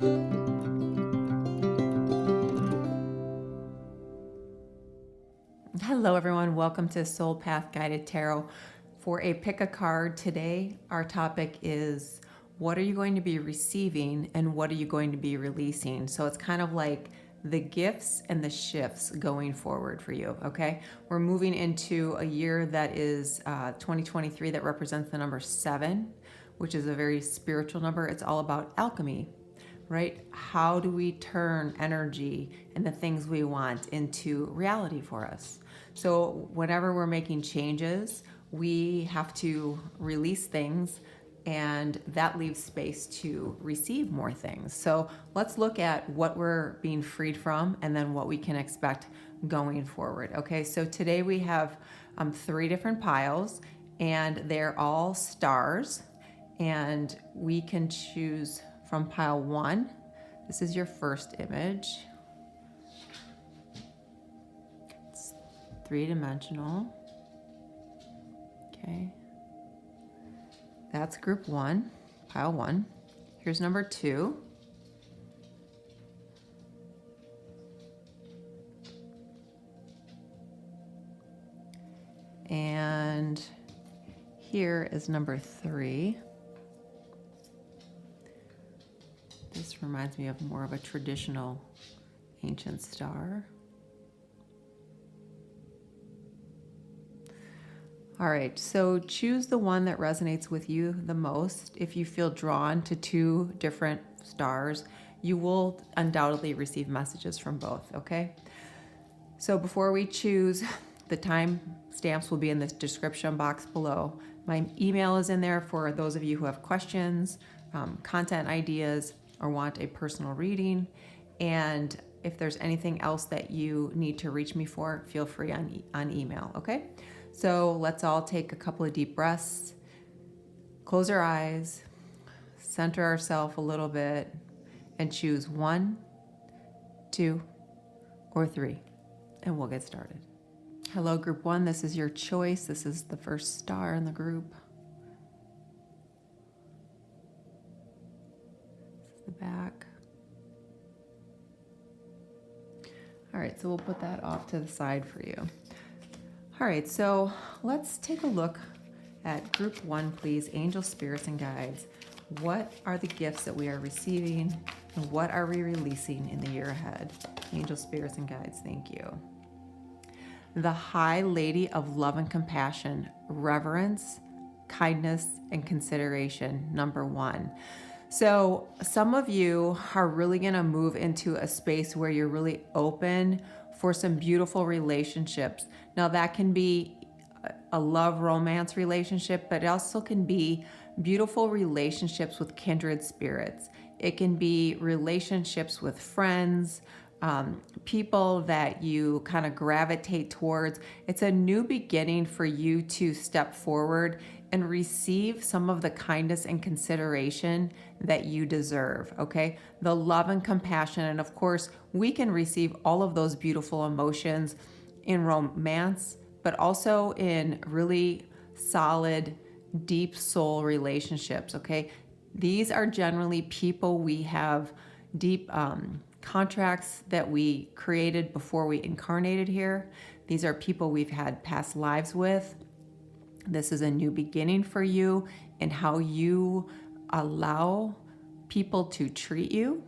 Hello everyone, welcome to Soul Path Guided Tarot. For a pick a card today, our topic is what are you going to be receiving and what are you going to be releasing? So it's kind of like the gifts and the shifts going forward for you, okay? We're moving into a year that is 2023 that represents the number 7, which is a very spiritual number. It's all about alchemy, right? How do we turn energy and the things we want into reality for us? So whenever we're making changes, we have to release things, and that leaves space to receive more things. So let's look at what we're being freed from and then what we can expect going forward. Okay, so today we have 3 different piles, and they're all stars, and we can choose from pile 1. This is your first image. It's 3-dimensional. Okay. That's group 1, pile 1. Here's number 2. And here is number 3. This reminds me of more of a traditional ancient star. All right, so choose the one that resonates with you the most. If you feel drawn to 2 different stars, you will undoubtedly receive messages from both, okay? So before we choose, the time stamps will be in the description box below. My email is in there for those of you who have questions, content ideas, or want a personal reading. And if there's anything else that you need to reach me for, feel free on email, okay? So let's all take a couple of deep breaths, close our eyes, center ourselves a little bit, and choose 1, 2, or 3, and we'll get started. Hello, group 1, this is your choice. This is the first star in the group. This is the back. All right, so we'll put that off to the side for you. All right, so let's take a look at group 1, please. Angel, spirits, and guides. What are the gifts that we are receiving, and what are we releasing in the year ahead? Angel, spirits, and guides, thank you. The High Lady of Love and Compassion, reverence, kindness, and consideration, number 1. So some of you are really going to move into a space where you're really open for some beautiful relationships. Now that can be a love romance relationship, but it also can be beautiful relationships with kindred spirits. It can be relationships with friends, people that you kind of gravitate towards. It's a new beginning for you to step forward and receive some of the kindness and consideration that you deserve, okay? The love and compassion, and of course, we can receive all of those beautiful emotions in romance, but also in really solid, deep soul relationships, okay? These are generally people we have deep contracts that we created before we incarnated here. These are people we've had past lives with. This is a new beginning for you in how you allow people to treat you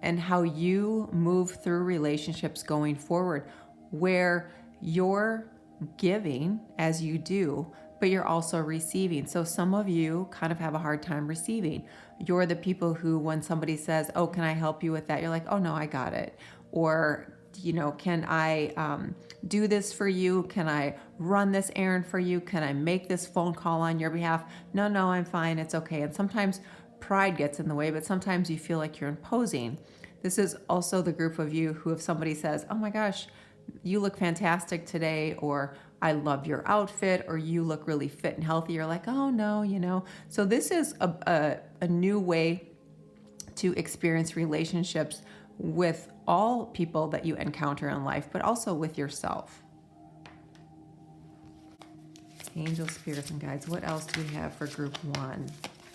and how you move through relationships going forward, where you're giving as you do, but you're also receiving. So some of you kind of have a hard time receiving. You're the people who, when somebody says, oh, can I help you with that? You're like, oh no, I got it. Or, you know, can I do this for you? Can I run this errand for you? Can I make this phone call on your behalf? No, I'm fine. It's okay. And sometimes pride gets in the way, but sometimes you feel like you're imposing. This is also the group of you who, if somebody says, oh my gosh, you look fantastic today, or I love your outfit, or you look really fit and healthy, you're like, oh no, you know. So this is a new way to experience relationships with all people that you encounter in life, but also with yourself. Angel, spirits, and guides. What else do we have for group 1?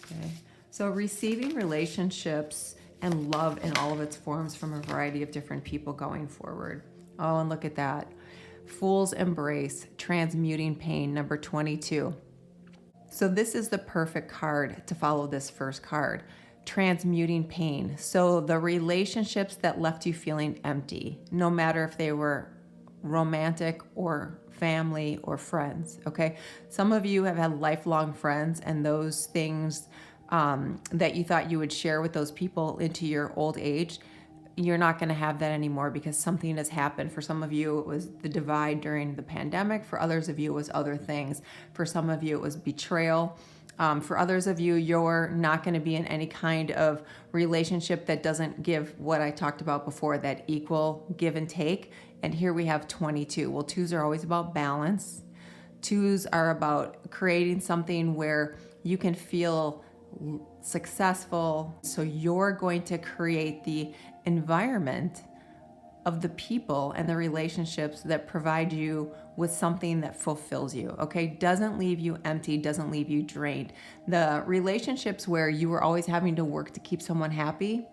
Okay. So receiving relationships and love in all of its forms from a variety of different people going forward. Oh, and look at that. Fool's Embrace, transmuting pain, number 22. So this is the perfect card to follow this first card, transmuting pain. So the relationships that left you feeling empty, no matter if they were romantic or family or friends, okay? Some of you have had lifelong friends, and those things that you thought you would share with those people into your old age, you're not going to have that anymore because something has happened. For some of you, it was the divide during the pandemic. For others of you, it was other things. For some of you, it was betrayal. For others of you, you're not going to be in any kind of relationship that doesn't give what I talked about before, that equal give and take. And here we have 22. Well, twos are always about balance. Twos are about creating something where you can feel successful. So you're going to create the environment of the people and the relationships that provide you with something that fulfills you, okay? Doesn't leave you empty, doesn't leave you drained. The relationships where you were always having to work to keep someone happy,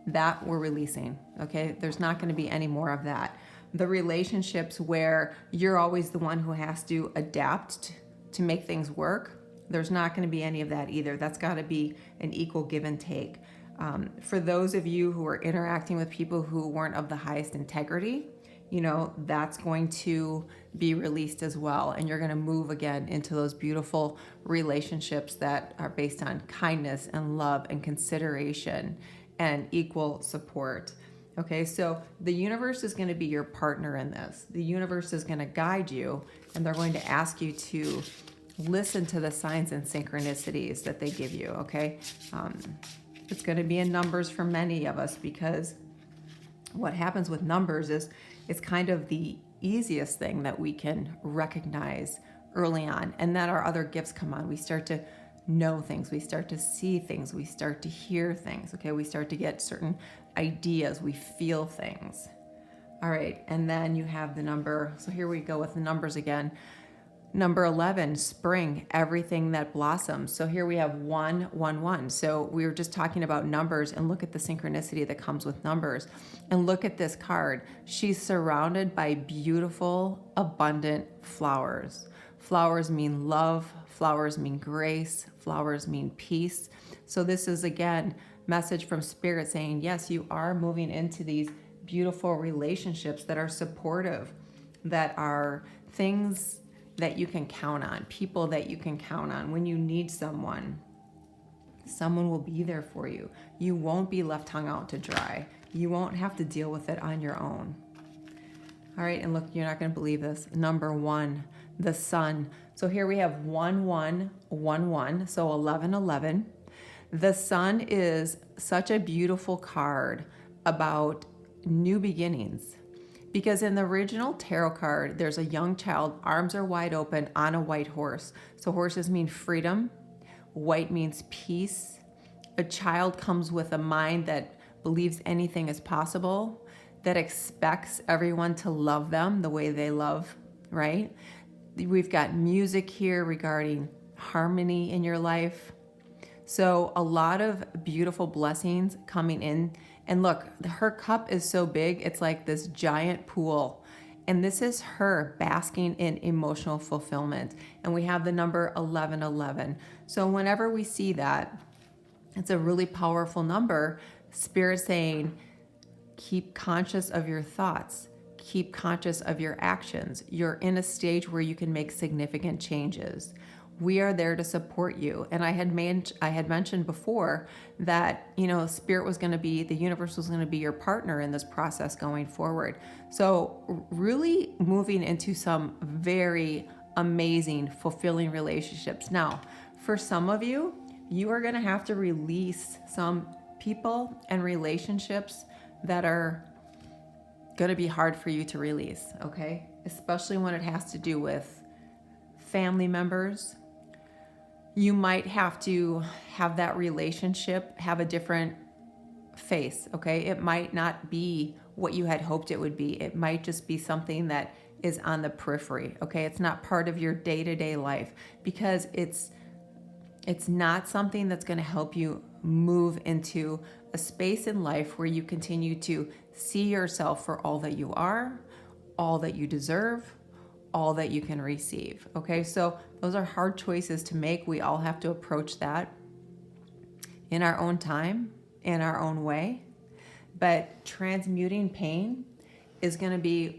that we're releasing, okay? There's not going to be any more of that. The relationships where you're always the one who has to adapt to make things work, there's not going to be any of that either. That's got to be an equal give and take. For those of you who are interacting with people who weren't of the highest integrity, that's going to be released as well. And you're going to move again into those beautiful relationships that are based on kindness and love and consideration and equal support. Okay, so the universe is going to be your partner in this. The universe is going to guide you, and they're going to ask you to listen to the signs and synchronicities that they give you, okay? It's going to be in numbers for many of us, because what happens with numbers is it's kind of the easiest thing that we can recognize early on, and then our other gifts come on. We start to know things, we start to see things, we start to hear things, okay? We start to get certain ideas, we feel things. All right, and then you have the number. So here we go with the numbers again. Number 11, spring, everything that blossoms. So here we have 1, 1, 1. So we were just talking about numbers, and look at the synchronicity that comes with numbers. And look at this card. She's surrounded by beautiful, abundant flowers. Flowers mean love. Flowers mean grace. Flowers mean peace. So this is, again, message from Spirit saying, yes, you are moving into these beautiful relationships that are supportive, that are things that you can count on, people that you can count on. When you need someone, someone will be there for you. You won't be left hung out to dry. You won't have to deal with it on your own. All right, and look, you're not going to believe this. Number 1, the sun. So here we have 1, 1, 1, 1, so 11, 11. The sun is such a beautiful card about new beginnings. Because in the original tarot card, there's a young child, arms are wide open, on a white horse. So horses mean freedom. White means peace. A child comes with a mind that believes anything is possible, that expects everyone to love them the way they love, right? We've got music here regarding harmony in your life. So a lot of beautiful blessings coming in. And look, her cup is so big, it's like this giant pool. And this is her basking in emotional fulfillment. And we have the number 1111. So whenever we see that, it's a really powerful number. Spirit saying, keep conscious of your thoughts. Keep conscious of your actions. You're in a stage where you can make significant changes. We are there to support you. And I had mentioned before that, Spirit was going to be, the universe was going to be your partner in this process going forward. So really moving into some very amazing, fulfilling relationships. Now, for some of you, you are going to have to release some people and relationships that are going to be hard for you to release, okay? Especially when it has to do with family members. You might have to have that relationship have a different face, okay? It might not be what you had hoped it would be. It might just be something that is on the periphery, okay? It's not part of your day-to-day life because it's It's not something that's going to help you move into a space in life where you continue to see yourself for all that you are, all that you deserve, all that you can receive. Okay, so those are hard choices to make. We all have to approach that in our own time, in our own way. But transmuting pain is going to be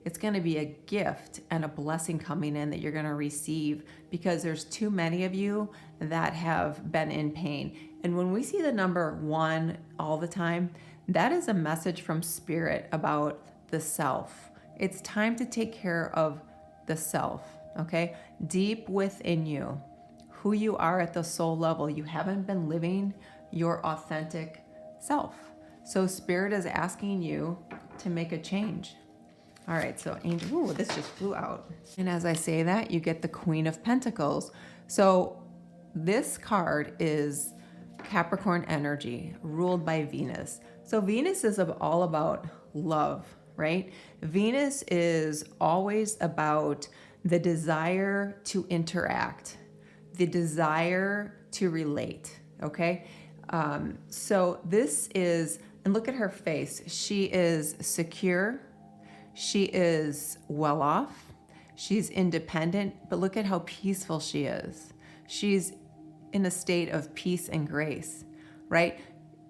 it's going to be a gift and a blessing coming in that you're going to receive, because there's too many of you that have been in pain. And when we see the number 1 all the time, that is a message from spirit about the self. It's time to take care of the self, okay? Deep within you, who you are at the soul level. You haven't been living your authentic self. So spirit is asking you to make a change. All right, so angel, ooh, this just flew out. And as I say that, you get the Queen of Pentacles. So this card is Capricorn energy, ruled by Venus. So Venus is all about love, right? Venus is always about the desire to interact, the desire to relate, okay? So this is, and look at her face. She is secure. She is well off. She's independent, but look at how peaceful she is. She's in a state of peace and grace, right?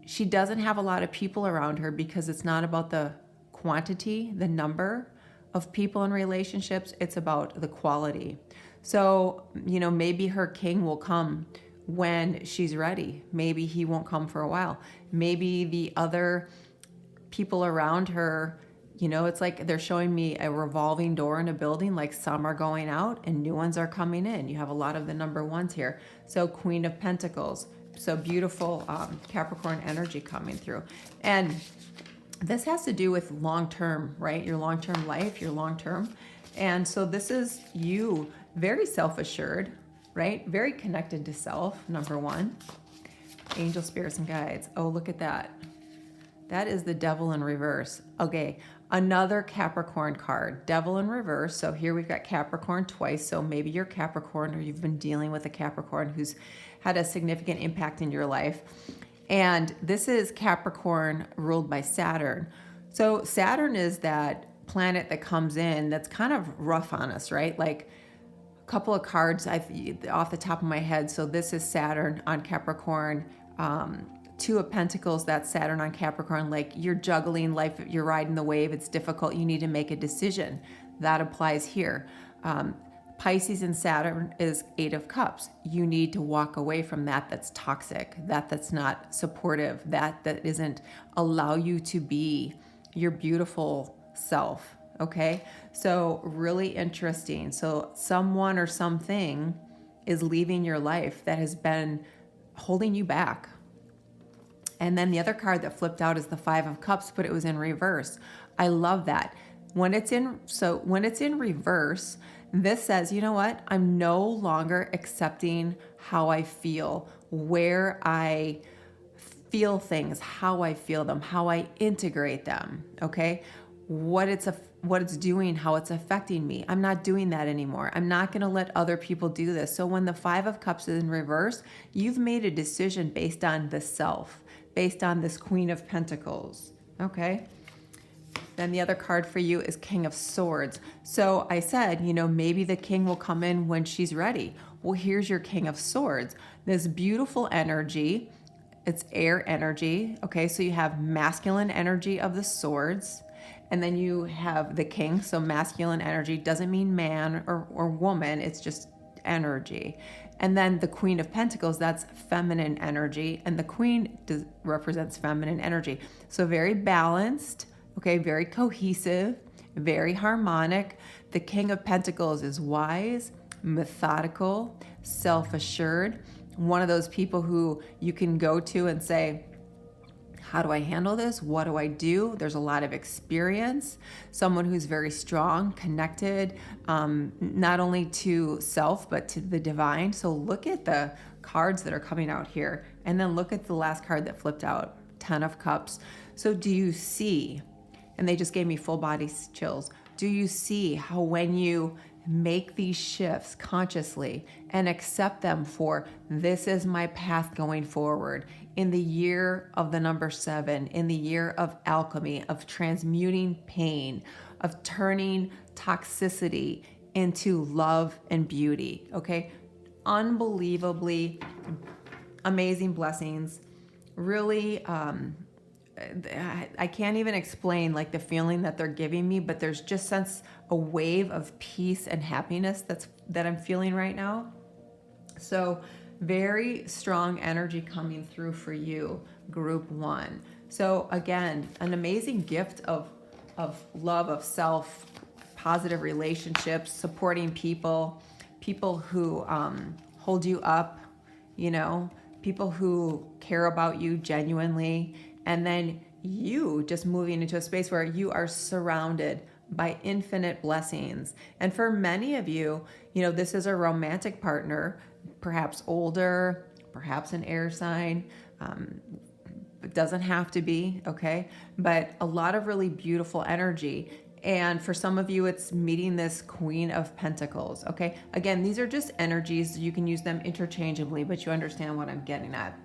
She doesn't have a lot of people around her because it's not about the quantity, the number of people in relationships. It's about the quality. So, maybe her king will come when she's ready. Maybe he won't come for a while. Maybe the other people around her, it's like they're showing me a revolving door in a building, like some are going out and new ones are coming in. You have a lot of the number 1s here. So Queen of Pentacles. So beautiful Capricorn energy coming through. And this has to do with long-term, right? Your long-term life, your long-term. And so this is you, very self-assured, right? Very connected to self, number 1. Angel, spirits, and guides. Oh, look at that. That is the Devil in reverse. Okay, another Capricorn card, Devil in reverse. So here we've got Capricorn twice. So maybe you're Capricorn, or you've been dealing with a Capricorn who's had a significant impact in your life. And this is Capricorn ruled by Saturn. So Saturn is that planet that comes in that's kind of rough on us, right? Like a couple of cards off the top of my head. So this is Saturn on Capricorn. 2 of Pentacles, that's Saturn on Capricorn. Like you're juggling life, you're riding the wave, it's difficult, you need to make a decision. That applies here. Pisces and Saturn is 8 of Cups. You need to walk away from that's toxic, that's not supportive, that isn't allow you to be your beautiful self, okay? So really interesting. So someone or something is leaving your life that has been holding you back. And then the other card that flipped out is the 5 of Cups, but it was in reverse. I love that. When it's in reverse, this says, you know what? I'm no longer accepting how I feel, where I feel things, how I feel them, how I integrate them, okay? What it's doing, how it's affecting me. I'm not doing that anymore. I'm not going to let other people do this. So when the 5 of Cups is in reverse, you've made a decision based on the self, based on this Queen of Pentacles, okay? Then the other card for you is King of Swords. So I said, maybe the king will come in when she's ready. Well, here's your King of Swords. This beautiful energy, it's air energy, okay? So you have masculine energy of the swords, and then you have the king. So masculine energy doesn't mean man or woman, it's just energy. And then the Queen of Pentacles, that's feminine energy, and the queen represents feminine energy. So very balanced, okay, very cohesive, very harmonic. The King of Pentacles is wise, methodical, self-assured, one of those people who you can go to and say, how do I handle this? What do I do? There's a lot of experience. Someone who's very strong, connected, not only to self, but to the divine. So look at the cards that are coming out here. And then look at the last card that flipped out, 10 of Cups. So do you see, and they just gave me full body chills, do you see how when you make these shifts consciously and accept them for this is my path going forward in the year of the number 7, in the year of alchemy, of transmuting pain, of turning toxicity into love and beauty. Okay, unbelievably amazing blessings. Really, I can't even explain like the feeling that they're giving me, but there's just a wave of peace and happiness that I'm feeling right now. So very strong energy coming through for you, group 1. So again, an amazing gift of love, of self, positive relationships, supporting people who hold you up, people who care about you genuinely. And then you just moving into a space where you are surrounded by infinite blessings. And for many of you, this is a romantic partner, perhaps older, perhaps an air sign. It doesn't have to be, okay? But a lot of really beautiful energy. And for some of you, it's meeting this Queen of Pentacles, okay? Again, these are just energies. You can use them interchangeably, but you understand what I'm getting at.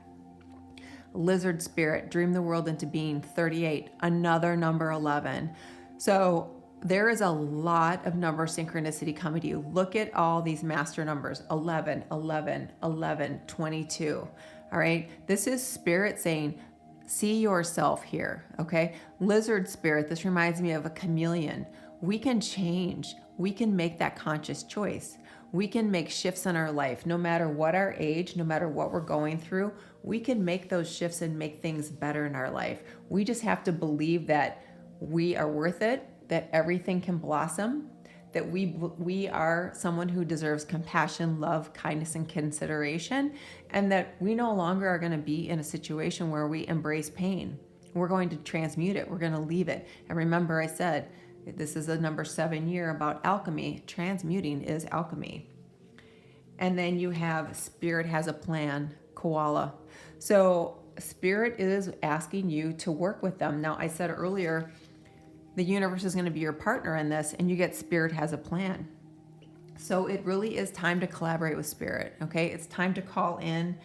Lizard spirit, dream the world into being, 38, another number 11. So there is a lot of number synchronicity coming to you. Look at all these master numbers, 11, 11, 11, 22. All right. This is spirit saying, see yourself here. Okay. Lizard spirit. This reminds me of a chameleon. We can change. We can make that conscious choice. We can make shifts in our life, no matter what our age, no matter what we're going through. We can make those shifts and make things better in our life. We just have to believe that we are worth it, that everything can blossom, that we are someone who deserves compassion, love, kindness, and consideration, and that we no longer are going to be in a situation where we embrace pain. We're going to transmute it. We're going to leave it. And remember, I said, this is a number 7 year about alchemy. Transmuting is alchemy. And then you have spirit has a plan, koala. So spirit is asking you to work with them. Now, I said earlier, the universe is going to be your partner in this, and you get spirit has a plan. So it really is time to collaborate with spirit, okay? It's time to call in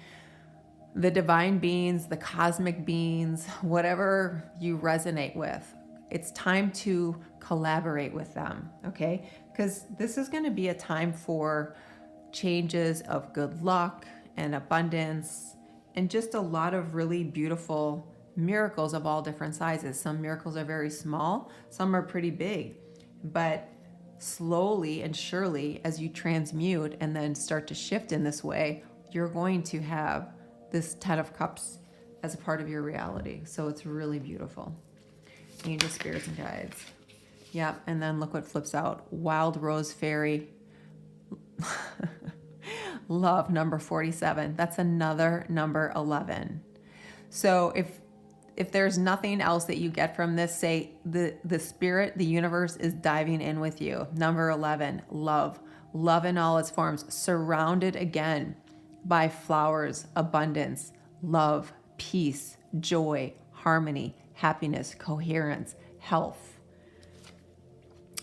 the divine beings, the cosmic beings, whatever you resonate with. It's time to collaborate with them, okay? Because this is going to be a time for changes of good luck and abundance and just a lot of really beautiful miracles of all different sizes. Some miracles are very small, some are pretty big, but slowly and surely as you transmute and then start to shift in this way, you're going to have this 10 of Cups as a part of your reality. So it's really beautiful. Angel, spirits, and guides. Yep, and then look what flips out. Wild Rose Fairy. Love, number 47. That's another number 11. So if there's nothing else that you get from this, say the spirit, the universe is diving in with you. Number 11, love. Love in all its forms, surrounded again by flowers, abundance, love, peace, joy, harmony, happiness, coherence, health.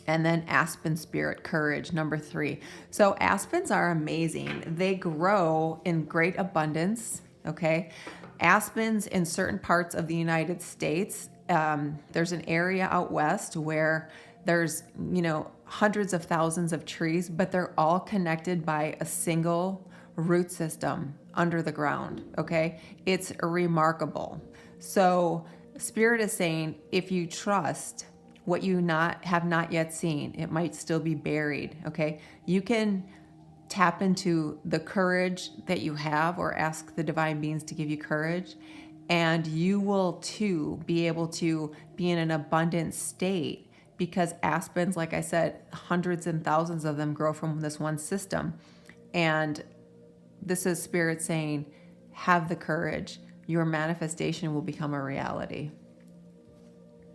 And then aspen spirit, courage, number 3. So aspens are amazing. They grow in great abundance, okay? Aspens in certain parts of the United States, there's an area out west where there's, hundreds of thousands of trees, but they're all connected by a single root system under the ground, okay? It's remarkable. So Spirit is saying, if you trust what you have not yet seen, it might still be buried, okay? You can tap into the courage that you have or ask the divine beings to give you courage, and you will too be able to be in an abundant state because aspens, like I said, hundreds and thousands of them grow from this one system. And this is Spirit saying, have the courage. Your manifestation will become a reality.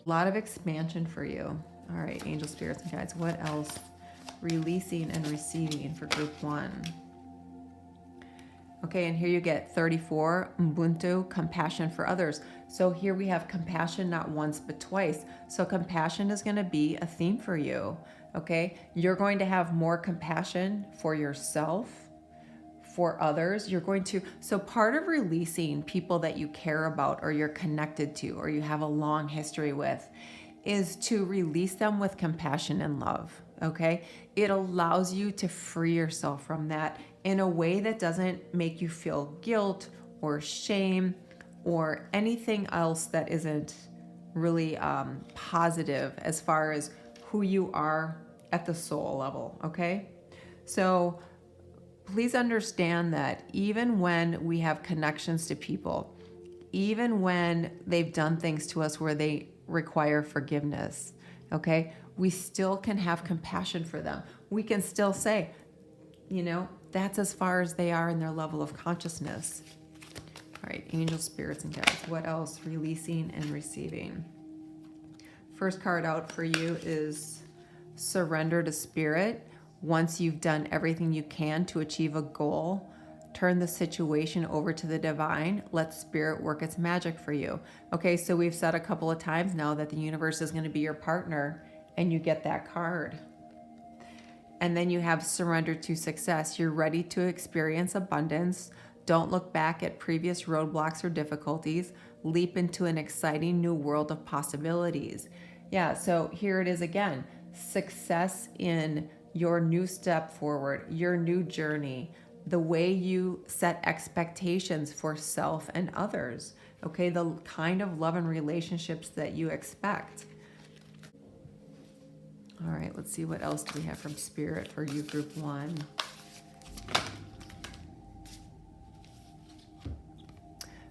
A lot of expansion for you. All right, angel, spirits, and guides. What else? Releasing and receiving for group 1. Okay, and here you get 34, Ubuntu, compassion for others. So here we have compassion not once but twice. So compassion is going to be a theme for you. Okay? You're going to have more compassion for yourself, for others. You're going to, so part of releasing people that you care about or you're connected to or you have a long history with is to release them with compassion and love. Okay? It allows you to free yourself from that in a way that doesn't make you feel guilt or shame or anything else that isn't really positive as far as who you are at the soul level. Okay? So please understand that even when we have connections to people, even when they've done things to us where they require forgiveness, okay, we still can have compassion for them. We can still say, you know, that's as far as they are in their level of consciousness. All right, angels, spirits, and guides. What else? Releasing and receiving. First card out for you is surrender to spirit. Once you've done everything you can to achieve a goal, turn the situation over to the divine. Let spirit work its magic for you. Okay, so we've said a couple of times now that the universe is going to be your partner, and you get that card. And then you have surrender to success. You're ready to experience abundance. Don't look back at previous roadblocks or difficulties. Leap into an exciting new world of possibilities. Yeah, so here it is again. Success in your new step forward, your new journey, the way you set expectations for self and others, okay? The kind of love and relationships that you expect. All right, let's see what else do we have from Spirit for you, Group 1.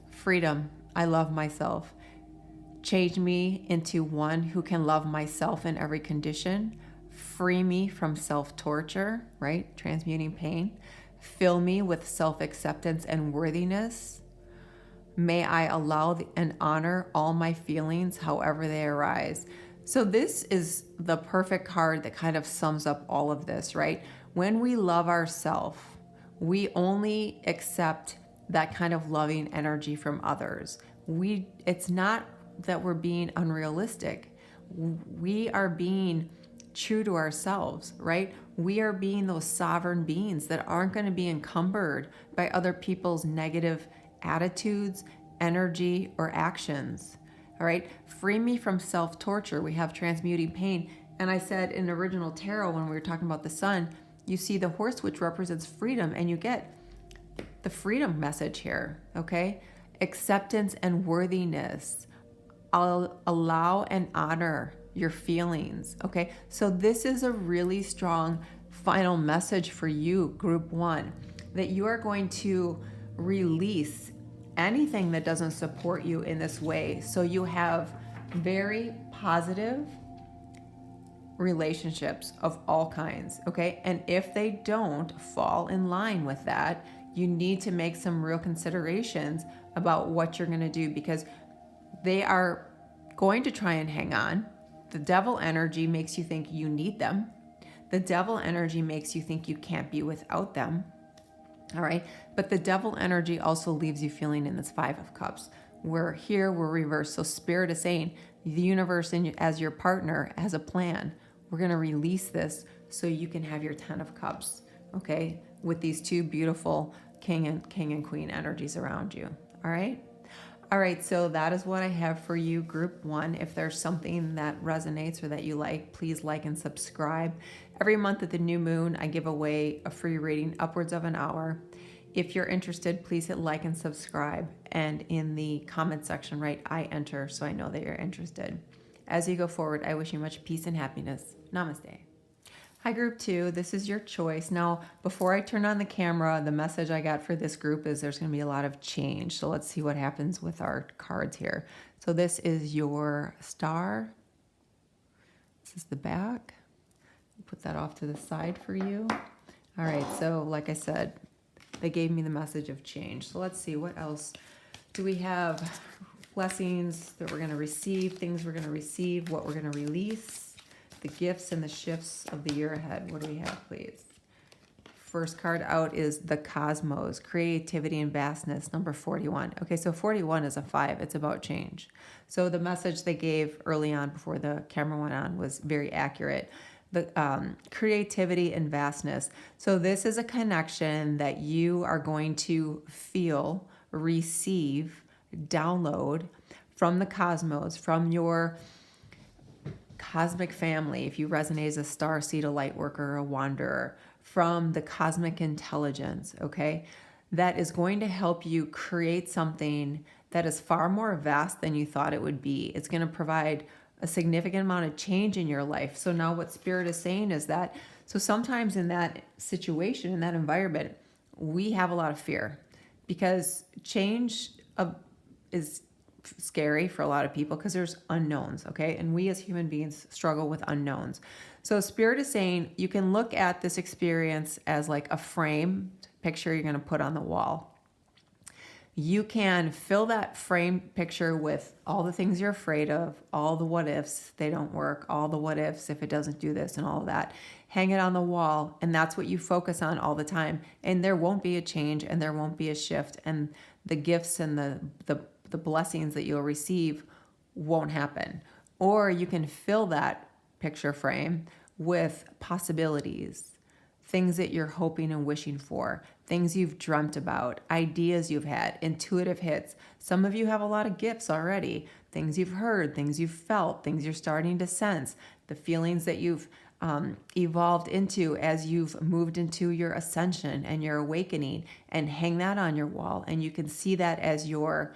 Freedom. I love myself. Change me into one who can love myself in every condition. Free me from self-torture, right? Transmuting pain. Fill me with self-acceptance and worthiness. May I allow and honor all my feelings however they arise. So this is the perfect card that kind of sums up all of this, right? When we love ourselves, we only accept that kind of loving energy from others. It's not that we're being unrealistic. We are being true to ourselves, right? We are being those sovereign beings that aren't going to be encumbered by other people's negative attitudes, energy, or actions. All right, free me from self-torture. We have transmuting pain. And I said in original tarot, when we were talking about the sun, you see the horse, which represents freedom, and you get the freedom message here, okay? Acceptance and worthiness. I'll allow and honor your feelings, okay? So this is a really strong final message for you, Group 1, that you are going to release anything that doesn't support you in this way. So you have very positive relationships of all kinds, okay? And if they don't fall in line with that, you need to make some real considerations about what you're going to do, because they are going to try and hang on. The devil energy makes you think you need them. The devil energy makes you think you can't be without them. All right. But the devil energy also leaves you feeling in this 5 of Cups. We're reversed. So Spirit is saying the universe as your partner has a plan. We're going to release this so you can have your 10 of Cups. Okay. With these two beautiful king and queen energies around you. All right. All right, so that is what I have for you, Group 1. If there's something that resonates or that you like, please like and subscribe. Every month at the new moon, I give away a free reading upwards of an hour. If you're interested, please hit like and subscribe. And in the comment section, write I enter, so I know that you're interested. As you go forward, I wish you much peace and happiness. Namaste. Hi, Group 2. This is your choice. Now, before I turn on the camera, the message I got for this group is there's going to be a lot of change. So let's see what happens with our cards here. So this is your star. This is the back. Put that off to the side for you. All right. So like I said, they gave me the message of change. So let's see, what else do we have? Blessings that we're going to receive, things we're going to receive, what we're going to release. The gifts and the shifts of the year ahead. What do we have, please? First card out is the Cosmos, creativity and vastness, number 41. Okay, so 41 is a 5. It's about change. So the message they gave early on before the camera went on was very accurate. the creativity and vastness. So this is a connection that you are going to feel, receive, download from the cosmos, from your cosmic family, if you resonate as a starseed, a lightworker, a wanderer, from the cosmic intelligence, okay? That is going to help you create something that is far more vast than you thought it would be. It's going to provide a significant amount of change in your life. So now what Spirit is saying is that, so sometimes in that situation, in that environment, we have a lot of fear because change is scary for a lot of people because there's unknowns, okay? And we as human beings struggle with unknowns. So Spirit is saying you can look at this experience as like a framed picture you're going to put on the wall. You can fill that frame picture with all the things you're afraid of, all the what ifs, they don't work, all the what ifs if it doesn't do this and all of that. Hang it on the wall, and that's what you focus on all the time. And there won't be a change, and there won't be a shift, and the gifts and the blessings that you'll receive won't happen. Or you can fill that picture frame with possibilities, things that you're hoping and wishing for, things you've dreamt about, ideas you've had, intuitive hits. Some of you have a lot of gifts already, things you've heard, things you've felt, things you're starting to sense, the feelings that you've evolved into as you've moved into your ascension and your awakening, and hang that on your wall. And you can see that as your,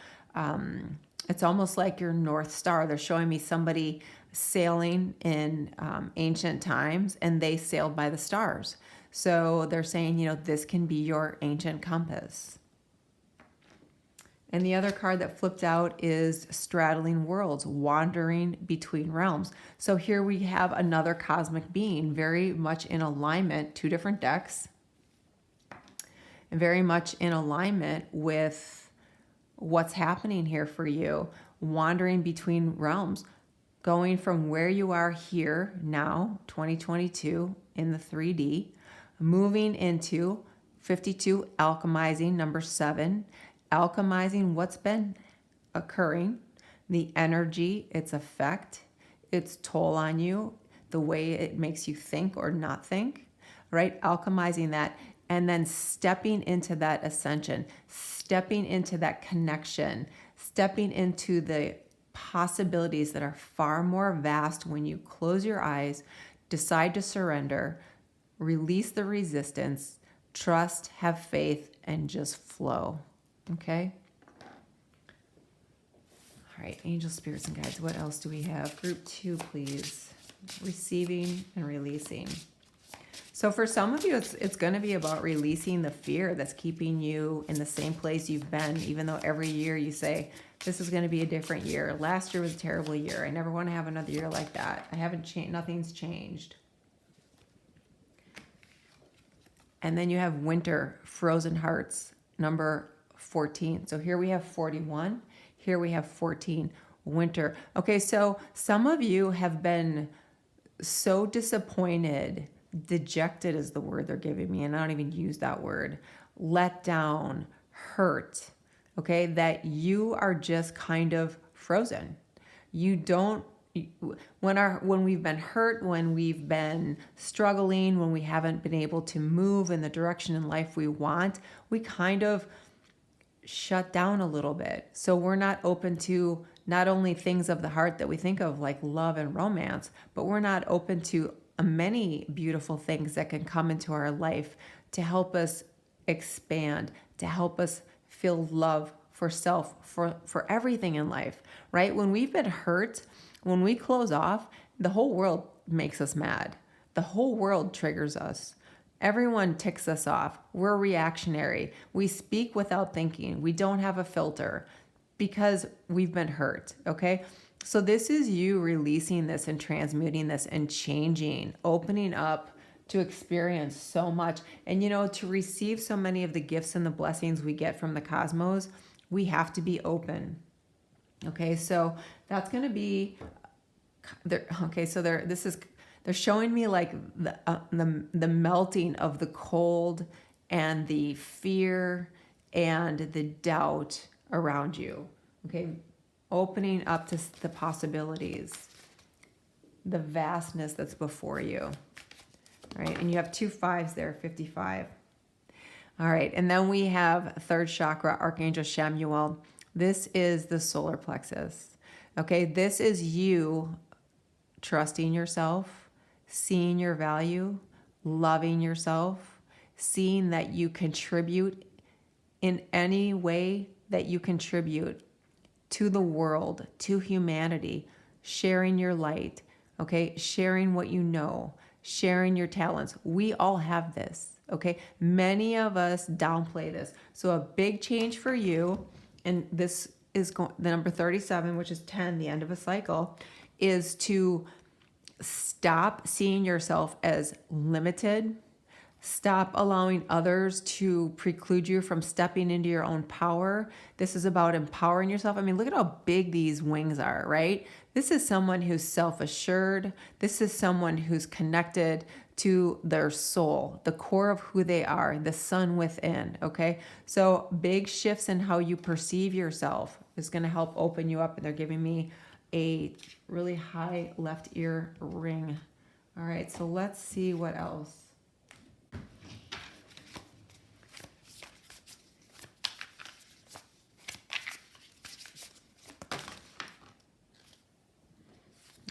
it's almost like your North Star. They're showing me somebody sailing in ancient times, and they sailed by the stars. So they're saying, you know, this can be your ancient compass. And the other card that flipped out is straddling worlds, wandering between realms. So here we have another cosmic being, very much in alignment, two different decks, and very much in alignment with what's happening here for you, wandering between realms, going from where you are here now, 2022, in the 3D, moving into 52, alchemizing, number 7, alchemizing what's been occurring, the energy, its effect, its toll on you, the way it makes you think or not think, right? Alchemizing that, and then stepping into that ascension, stepping into that connection, stepping into the possibilities that are far more vast when you close your eyes, decide to surrender, release the resistance, trust, have faith, and just flow. Okay? All right, angel spirits and guides, what else do we have? Group 2, please. Receiving and releasing. So for some of you, it's going to be about releasing the fear that's keeping you in the same place you've been, even though every year you say, this is going to be a different year. Last year was a terrible year. I never want to have another year like that. I haven't changed. Nothing's changed. And then you have winter, frozen hearts, number 14. So here we have 41. Here we have 14, winter. Okay, so some of you have been so disappointed, dejected is the word they're giving me, and I don't even use that word, let down, hurt, okay, that you are just kind of frozen. You don't, when we've been hurt, when we've been struggling, when we haven't been able to move in the direction in life we want, we kind of shut down a little bit. So we're not open to not only things of the heart that we think of like love and romance, but we're not open to many beautiful things that can come into our life to help us expand, to help us feel love for self, for everything in life, right? When we've been hurt, when we close off, the whole world makes us mad. The whole world triggers us. Everyone ticks us off. We're reactionary. We speak without thinking. We don't have a filter because we've been hurt, okay? So this is you releasing this and transmuting this and changing, opening up to experience so much. And you know, to receive so many of the gifts and the blessings we get from the cosmos, we have to be open. Okay, so that's going to be there. Okay, so they're showing me like the melting of the cold and the fear and the doubt around you. Okay, opening up to the possibilities. the vastness that's before you. All right, and you have 2 5s there, 55. All right, and then we have third chakra, Archangel Shamuel. This is the solar plexus. Okay, this is you trusting yourself, seeing your value, loving yourself, seeing that you contribute in any way that you contribute to the world, to humanity, sharing your light, okay, sharing what you know, sharing your talents. We all have this, okay? Many of us downplay this. So a big change for you, and this is the number 37, which is 10, the end of a cycle, is to stop seeing yourself as limited. Stop allowing others to preclude you from stepping into your own power. This is about empowering yourself. I mean, look at how big these wings are, right? This is someone who's self-assured. This is someone who's connected to their soul, the core of who they are, the sun within, okay? So big shifts in how you perceive yourself is going to help open you up. And they're giving me a really high left ear ring. All right, so let's see what else.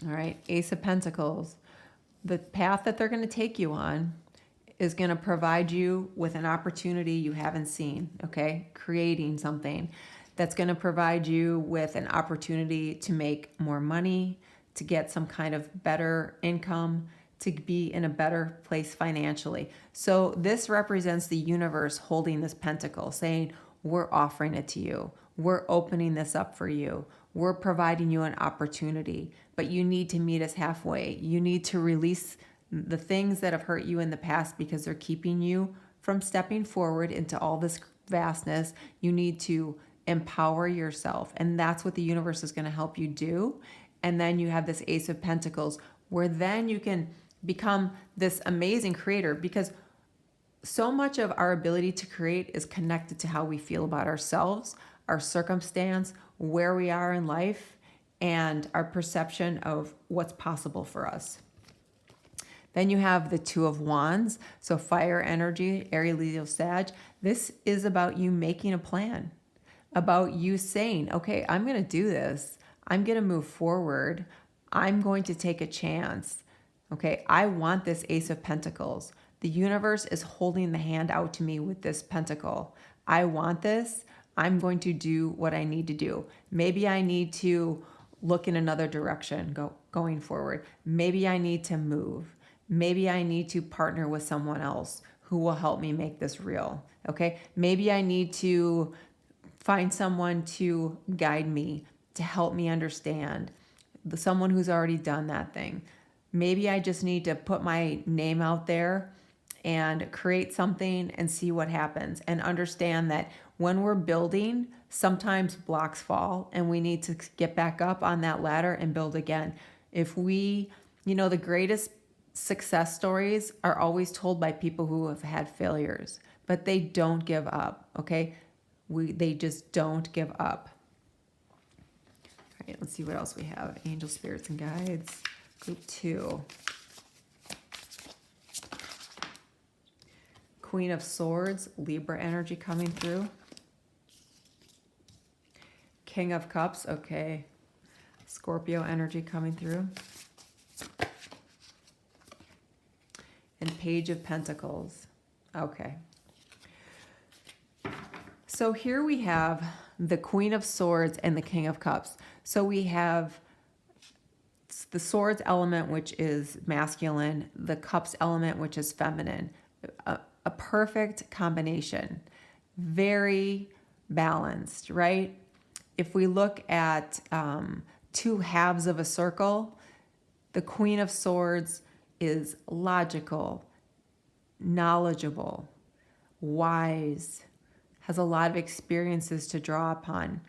All right, Ace of Pentacles. The path that they're going to take you on is going to provide you with an opportunity you haven't seen, okay? Creating something that's going to provide you with an opportunity to make more money, to get some kind of better income, to be in a better place financially. So this represents the universe holding this pentacle, saying, we're offering it to you. We're opening this up for you. We're providing you an opportunity, but you need to meet us halfway. You need to release the things that have hurt you in the past because they're keeping you from stepping forward into all this vastness. You need to empower yourself, and that's what the universe is going to help you do. And then you have this Ace of Pentacles, where then you can become this amazing creator, because so much of our ability to create is connected to how we feel about ourselves, our circumstance, where we are in life, and our perception of what's possible for us. Then you have the Two of Wands, so fire energy, Aries, Leo, Sag. This is about you making a plan, about you saying, okay, I'm going to do this. I'm going to move forward. I'm going to take a chance. Okay, I want this Ace of Pentacles. The universe is holding the hand out to me with this pentacle. I want this. I'm going to do what I need to do. Maybe I need to look in another direction going forward. Maybe I need to move. Maybe I need to partner with someone else who will help me make this real. Okay, maybe I need to find someone to guide me, to help me understand, someone who's already done that thing. Maybe I just need to put my name out there and create something and see what happens, and understand that when we're building, sometimes blocks fall and we need to get back up on that ladder and build again. If we, the greatest success stories are always told by people who have had failures, but they don't give up, okay? They just don't give up. All right, let's see what else we have. Angel, spirits, and guides. Group 2. Queen of Swords, Libra energy coming through. King of Cups, okay. Scorpio energy coming through. And Page of Pentacles, okay. So here we have the Queen of Swords and the King of Cups. So we have the Swords element, which is masculine, the Cups element, which is feminine. A perfect combination, very balanced, right? If we look at two halves of a circle, the Queen of Swords is logical, knowledgeable, wise, has a lot of experiences to draw upon,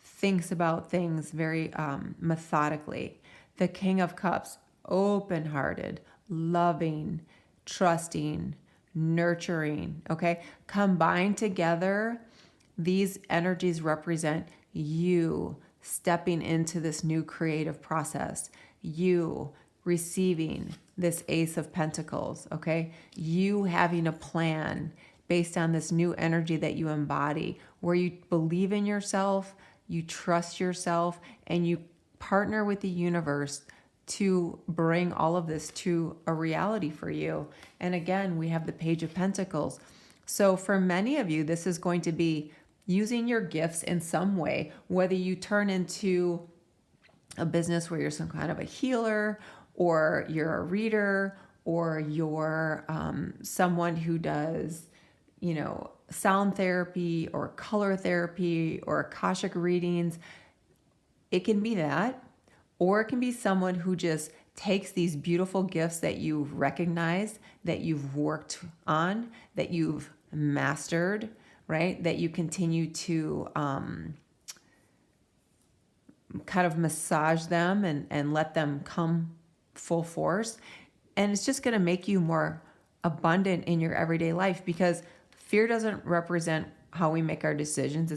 thinks about things very methodically. The King of Cups, open-hearted, loving, trusting, nurturing, okay? Combined together, these energies represent you stepping into this new creative process, you receiving this Ace of Pentacles, okay? You having a plan based on this new energy that you embody, where you believe in yourself, you trust yourself, and you partner with the universe to bring all of this to a reality for you. And again, we have the Page of Pentacles. So for many of you, this is going to be using your gifts in some way, whether you turn into a business where you're some kind of a healer, or you're a reader, or you're someone who does, sound therapy or color therapy or Akashic readings. It can be that, or it can be someone who just takes these beautiful gifts that you've recognized, that you've worked on, that you've mastered, right? That you continue to kind of massage them and let them come full force. And it's just going to make you more abundant in your everyday life, because fear doesn't represent how we make our decisions.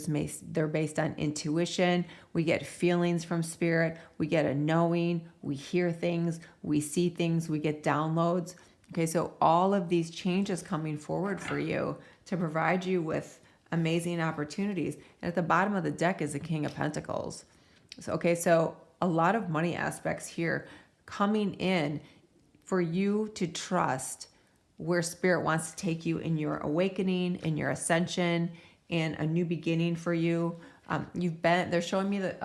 They're based on intuition. We get feelings from spirit. We get a knowing. We hear things. We see things. We get downloads. Okay, so all of these changes coming forward for you to provide you with amazing opportunities. And at the bottom of the deck is the King of Pentacles. So a lot of money aspects here coming in for you to trust where spirit wants to take you in your awakening, in your ascension, and a new beginning for you. They're showing me that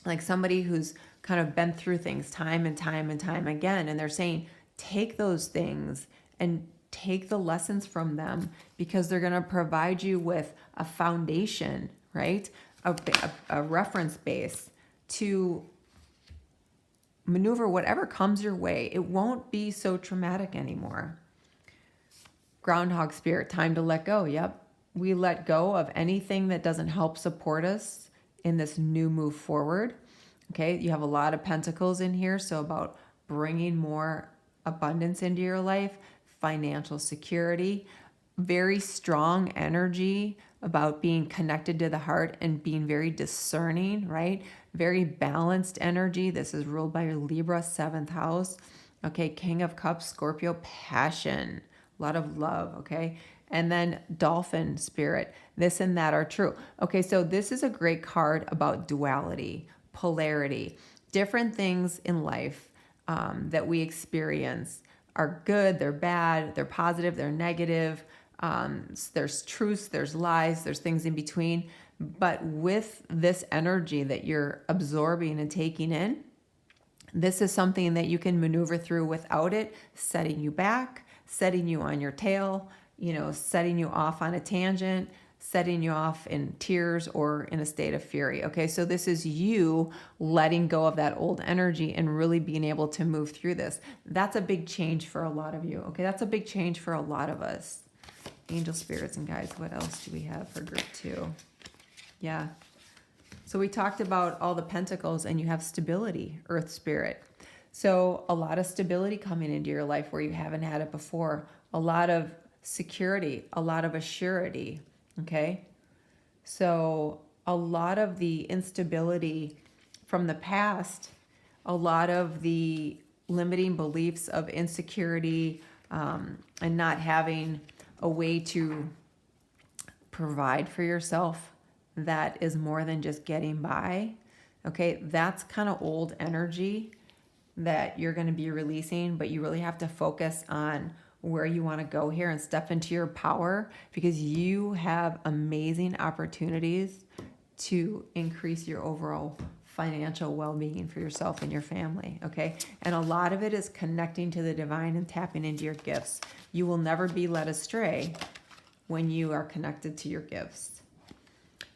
like somebody who's kind of been through things time and time and time again. And they're saying, take those things and take the lessons from them, because they're going to provide you with a foundation, right? A reference base to maneuver whatever comes your way. It won't be so traumatic anymore. Groundhog spirit, time to let go. Yep. We let go of anything that doesn't help support us in this new move forward. Okay. You have a lot of pentacles in here. So about bringing more abundance into your life, financial security, very strong energy about being connected to the heart and being very discerning, right? Very balanced energy. This is ruled by your Libra 7th house. Okay, King of Cups, Scorpio, passion, a lot of love, okay? And then Dolphin spirit, this and that are true. Okay, so this is a great card about duality, polarity, different things in life that we experience are good, they're bad, they're positive, they're negative. There's truths, there's lies, there's things in between. But with this energy that you're absorbing and taking in, this is something that you can maneuver through without it setting you back, setting you on your tail, setting you off on a tangent, setting you off in tears or in a state of fury. Okay, so this is you letting go of that old energy and really being able to move through this. That's a big change for a lot of you. Okay, that's a big change for a lot of us. Angel spirits and guides, what else do we have for group 2? Yeah. So we talked about all the pentacles, and you have stability, earth spirit. So a lot of stability coming into your life where you haven't had it before. A lot of security, a lot of assurity. Okay. So a lot of the instability from the past, a lot of the limiting beliefs of insecurity, and not having a way to provide for yourself that is more than just getting by. Okay, that's kind of old energy that you're going to be releasing, but you really have to focus on where you want to go here and step into your power, because you have amazing opportunities to increase your overall financial well-being for yourself and your family, okay? And a lot of it is connecting to the divine and tapping into your gifts. You will never be led astray when you are connected to your gifts.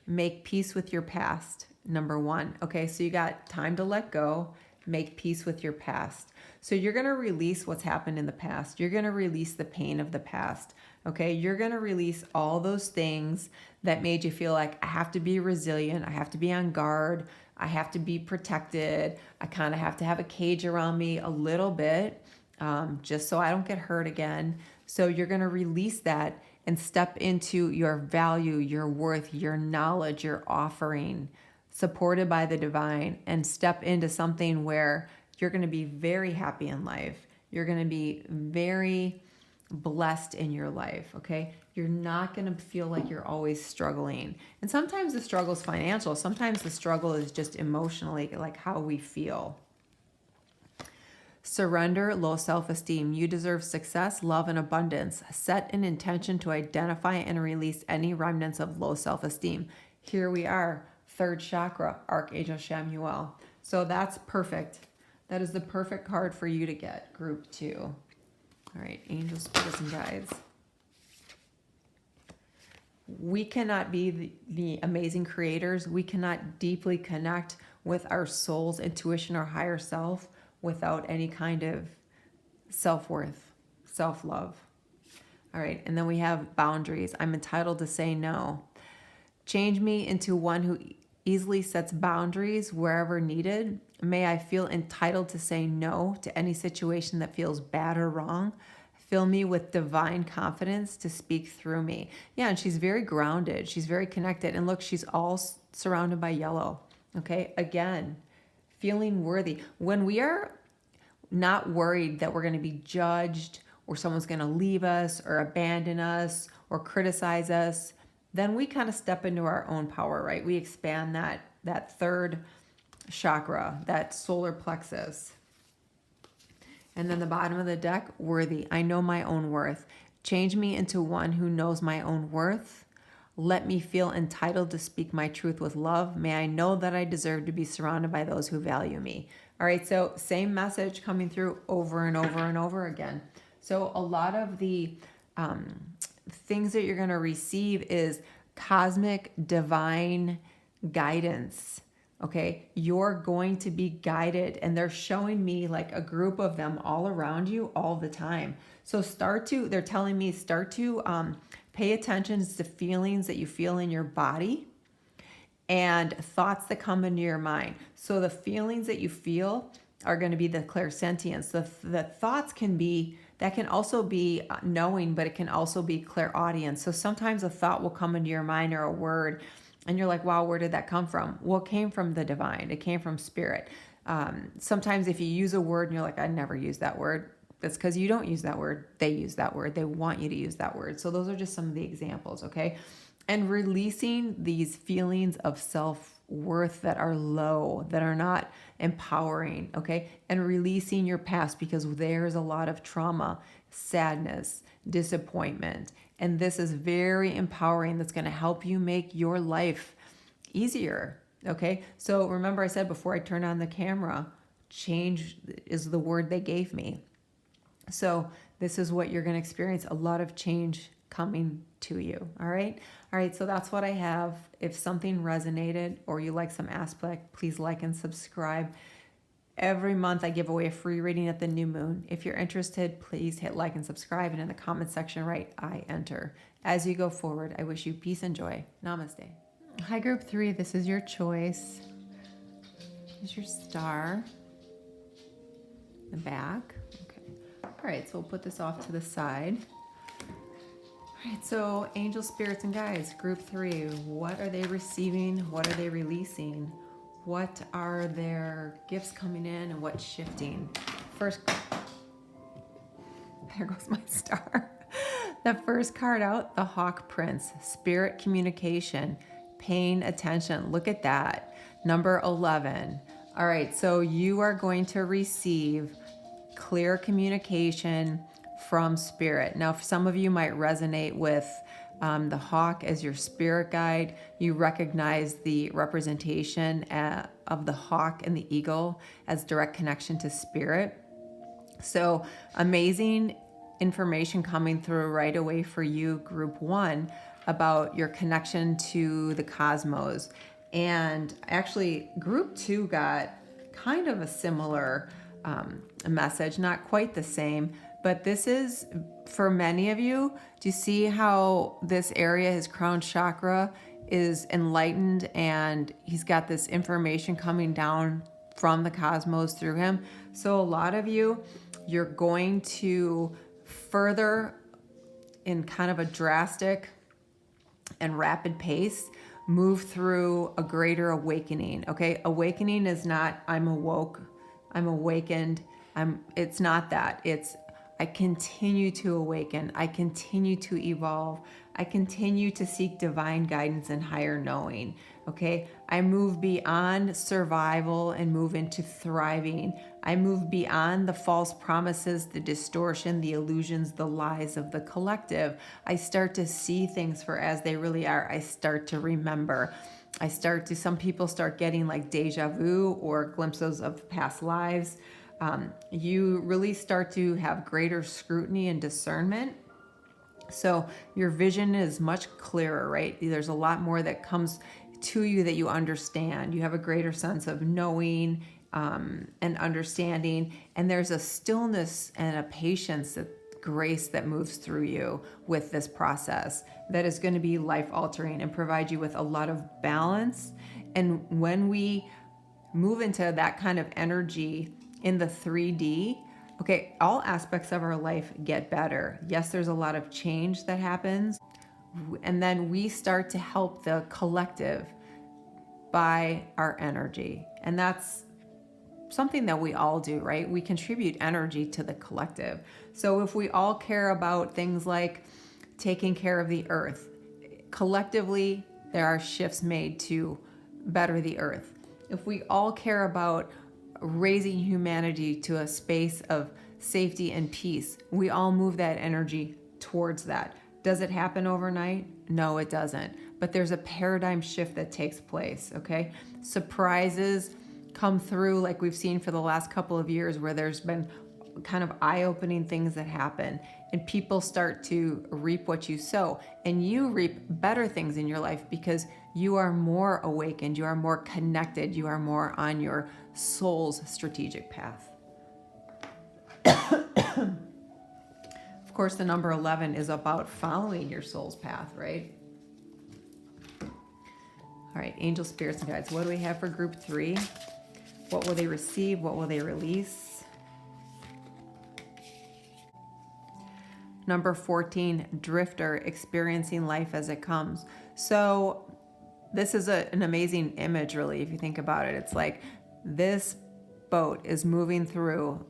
Make peace with your past, number 1. Okay, so you got time to let go, make peace with your past. So you're going to release what's happened in the past. You're going to release the pain of the past. Okay, you're going to release all those things that made you feel like, I have to be resilient, I have to be on guard, I have to be protected, I kind of have to have a cage around me a little bit, just so I don't get hurt again. So you're going to release that and step into your value, your worth, your knowledge, your offering, supported by the divine, and step into something where You're going to be very happy in life. You're going to be very blessed in your life, okay? You're not going to feel like you're always struggling. And sometimes the struggle is financial. Sometimes the struggle is just emotionally, like how we feel. Surrender low self-esteem. You deserve success, love, and abundance. Set an intention to identify and release any remnants of low self-esteem. Here we are, third chakra, Archangel Chamuel. So that's perfect. That is the perfect card for you to get, group 2. All right, angels, spirits, and guides. We cannot be the amazing creators. We cannot deeply connect with our soul's intuition or higher self without any kind of self-worth, self-love. All right, and then we have boundaries. I'm entitled to say no. Change me into one who easily sets boundaries wherever needed. May I feel entitled to say no to any situation that feels bad or wrong. Fill me with divine confidence to speak through me. Yeah, and she's very grounded. She's very connected. And look, she's all surrounded by yellow. Okay, again, feeling worthy. When we are not worried that we're going to be judged or someone's going to leave us or abandon us or criticize us, then we kind of step into our own power, right? We expand that third chakra, that solar plexus. And then the bottom of the deck, worthy. I know my own worth. Change me into one who knows my own worth. Let me feel entitled to speak my truth with love. May I know that I deserve to be surrounded by those who value me. All right, so same message coming through over and over and over again. So a lot of the things that you're going to receive is cosmic divine guidance. Okay, you're going to be guided, and they're showing me like a group of them all around you all the time. So they're telling me start to pay attention to feelings that you feel in your body and thoughts that come into your mind. So the feelings that you feel are going to be the clairsentience. The thoughts that can also be knowing, but it can also be clairaudient. So sometimes a thought will come into your mind or a word, and you're like, wow, where did that come from? Well, it came from the divine. It came from spirit. Sometimes if you use a word and you're like, I never use that word, that's because you don't use that word. They use that word. They want you to use that word. So those are just some of the examples, okay? And releasing these feelings of self-worth that are low, that are not empowering, okay? And releasing your past, because there's a lot of trauma, sadness, disappointment. And this is very empowering. That's going to help you make your life easier, okay? So remember I said before I turned on the camera, change is the word they gave me. So this is what you're going to experience, a lot of change coming to you, all right? All right, so that's what I have. If something resonated or you like some aspect, please like and subscribe. Every month I give away a free reading at the new moon. If you're interested, please hit like and subscribe, and in the comment section write I enter. As you go forward, I wish you peace and joy. Namaste. Hi, group 3. This is your choice. Here's your star. The back. Okay. All right, so we'll put this off to the side. All right, so angel, spirits, and guides, group 3. What are they receiving? What are they releasing? What are their gifts coming in and what's shifting? First, there goes my star. The first card out, the Hawk Prince, spirit communication, paying attention. Look at that. Number 11. All right, so you are going to receive clear communication from spirit. Now, for some of you might resonate with the hawk as your spirit guide. You recognize the representation of the hawk and the eagle as direct connection to spirit. So amazing information coming through right away for you, group 1, about your connection to the cosmos. And actually, group 2 got kind of a similar message, not quite the same, but this is for many of you. Do you see how this area, his crown chakra, is enlightened, and he's got this information coming down from the cosmos through him? So a lot of you, you're going to further, in kind of a drastic and rapid pace, move through a greater awakening. Okay, awakening is not I'm awoke I'm awakened. It's not that. It's I continue to awaken. I continue to evolve. I continue to seek divine guidance and higher knowing. Okay. I move beyond survival and move into thriving. I move beyond the false promises, the distortion, the illusions, the lies of the collective. I start to see things for as they really are. I start to remember. Some people start getting like deja vu or glimpses of past lives. You really start to have greater scrutiny and discernment. So your vision is much clearer, right? There's a lot more that comes to you that you understand. You have a greater sense of knowing and understanding. And there's a stillness and a patience, that grace that moves through you with this process that is going to be life altering and provide you with a lot of balance. And when we move into that kind of energy in the 3D, okay, all aspects of our life get better. Yes, there's a lot of change that happens. And then we start to help the collective by our energy. And that's something that we all do, right? We contribute energy to the collective. So if we all care about things like taking care of the earth, collectively, there are shifts made to better the earth. If we all care about raising humanity to a space of safety and peace, we all move that energy towards that. Does it happen overnight? No, it doesn't. But there's a paradigm shift that takes place, okay? Surprises come through like we've seen for the last couple of years, where there's been kind of eye-opening things that happen, and people start to reap what you sow, and you reap better things in your life because you are more awakened, you are more connected, you are more on your soul's strategic path. Of course, the number 11 is about following your soul's path, right? All right, angel spirits and guides, what do we have for group 3? What will they receive? What will they release? Number 14, drifter, experiencing life as it comes. So this is an amazing image, really, if you think about it. It's like this boat is moving through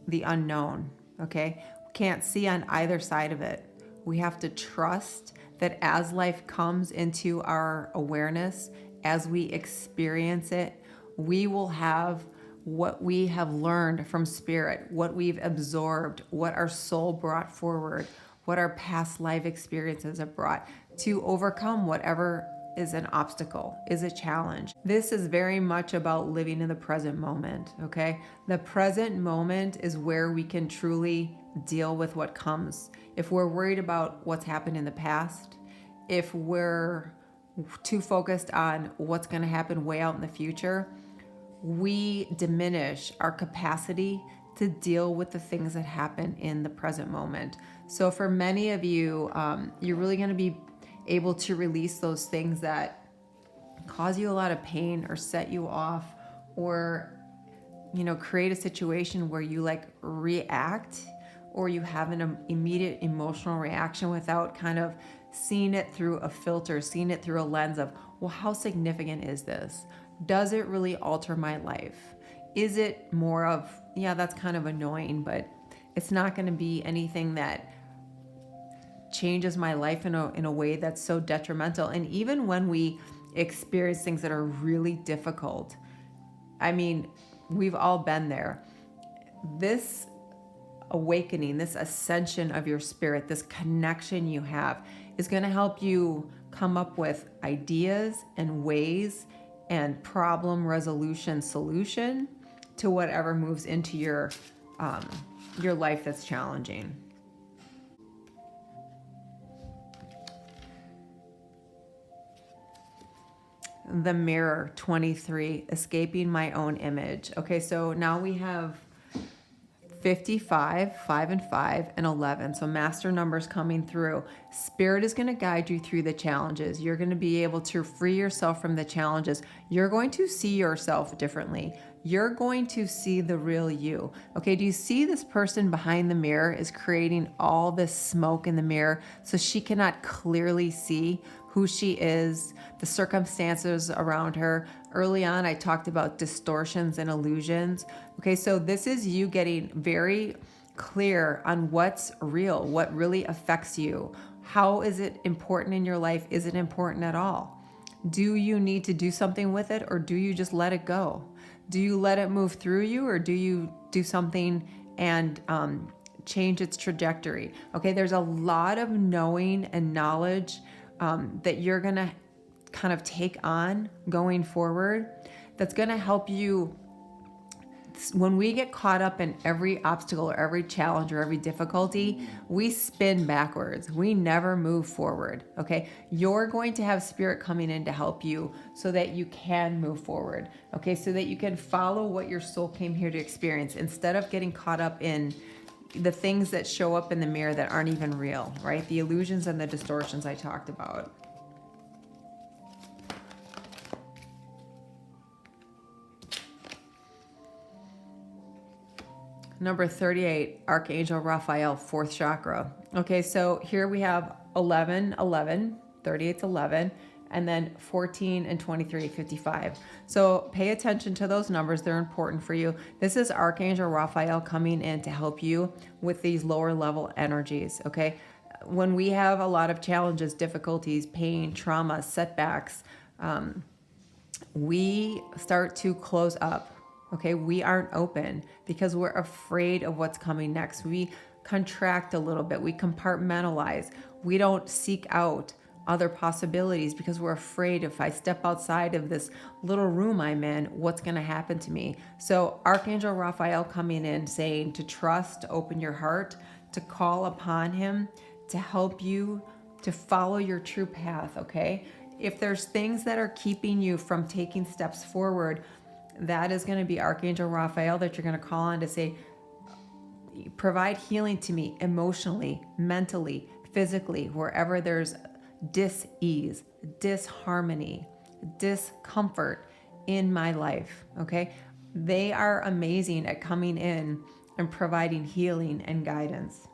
the unknown, okay? We can't see on either side of it. We have to trust that as life comes into our awareness, as we experience it, we will have what we have learned from spirit, what we've absorbed, what our soul brought forward, what our past life experiences have brought to overcome whatever is an obstacle, is a challenge. This is very much about living in the present moment, okay? The present moment is where we can truly deal with what comes. If we're worried about what's happened in the past, if we're too focused on what's going to happen way out in the future, we diminish our capacity to deal with the things that happen in the present moment. So for many of you, you're really going to be able to release those things that cause you a lot of pain or set you off, or create a situation where you like react, or you have an immediate emotional reaction without kind of seeing it through a filter, seeing it through a lens of, well, how significant is this? Does it really alter my life? Is it more of, yeah, that's kind of annoying, but it's not going to be anything that changes my life in a way that's so detrimental. And even when we experience things that are really difficult, I mean, we've all been there. This awakening, this ascension of your spirit, this connection you have is going to help you come up with ideas and ways and problem resolution solution to whatever moves into your life that's challenging. The mirror, 23, escaping my own image. Okay, so now we have 55, 5 and 5, and 11. So master numbers coming through. Spirit is going to guide you through the challenges. You're going to be able to free yourself from the challenges. You're going to see yourself differently. you're going to see the real you. Okay, do you see this person behind the mirror is creating all this smoke in the mirror so she cannot clearly see who she is, the circumstances around her? Early on, I talked about distortions and illusions. Okay, so this is you getting very clear on what's real, what really affects you. How is it important in your life? Is it important at all? Do you need to do something with it, or do you just let it go? Do you let it move through you, or do you do something and change its trajectory? Okay, there's a lot of knowing and knowledge that you're going to kind of take on going forward that's going to help you. When we get caught up in every obstacle or every challenge or every difficulty, we spin backwards. We never move forward. Okay. You're going to have spirit coming in to help you so that you can move forward. Okay. So that you can follow what your soul came here to experience instead of getting caught up in the things that show up in the mirror that aren't even real, right? The illusions and the distortions I talked about. Number 38, Archangel Raphael, 4th chakra. Okay, so here we have 11, 11, 38's 11, and then 14 and 23, 55. So pay attention to those numbers. They're important for you. This is Archangel Raphael coming in to help you with these lower level energies, okay? When we have a lot of challenges, difficulties, pain, trauma, setbacks, we start to close up. Okay, we aren't open because we're afraid of what's coming next. We contract a little bit. We compartmentalize. We don't seek out other possibilities because we're afraid if I step outside of this little room I'm in, what's going to happen to me? So Archangel Raphael coming in saying to trust, to open your heart, to call upon him, to help you to follow your true path, okay? If there's things that are keeping you from taking steps forward, that is going to be Archangel Raphael that you're going to call on to say, provide healing to me emotionally, mentally, physically, wherever there's dis-ease, disharmony, discomfort in my life, okay? They are amazing at coming in and providing healing and guidance.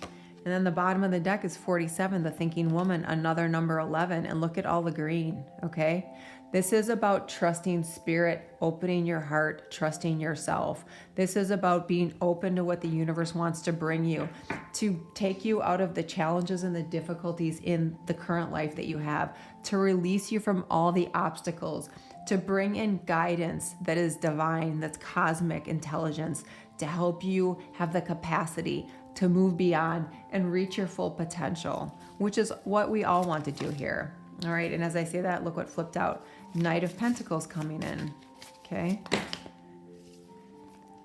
And then the bottom of the deck is 47, the thinking woman, another number 11, and look at all the green, okay? This is about trusting spirit, opening your heart, trusting yourself. This is about being open to what the universe wants to bring you, to take you out of the challenges and the difficulties in the current life that you have, to release you from all the obstacles, to bring in guidance that is divine, that's cosmic intelligence, to help you have the capacity to move beyond and reach your full potential, which is what we all want to do here. All right, and as I say that, look what flipped out. Knight of Pentacles coming in, okay?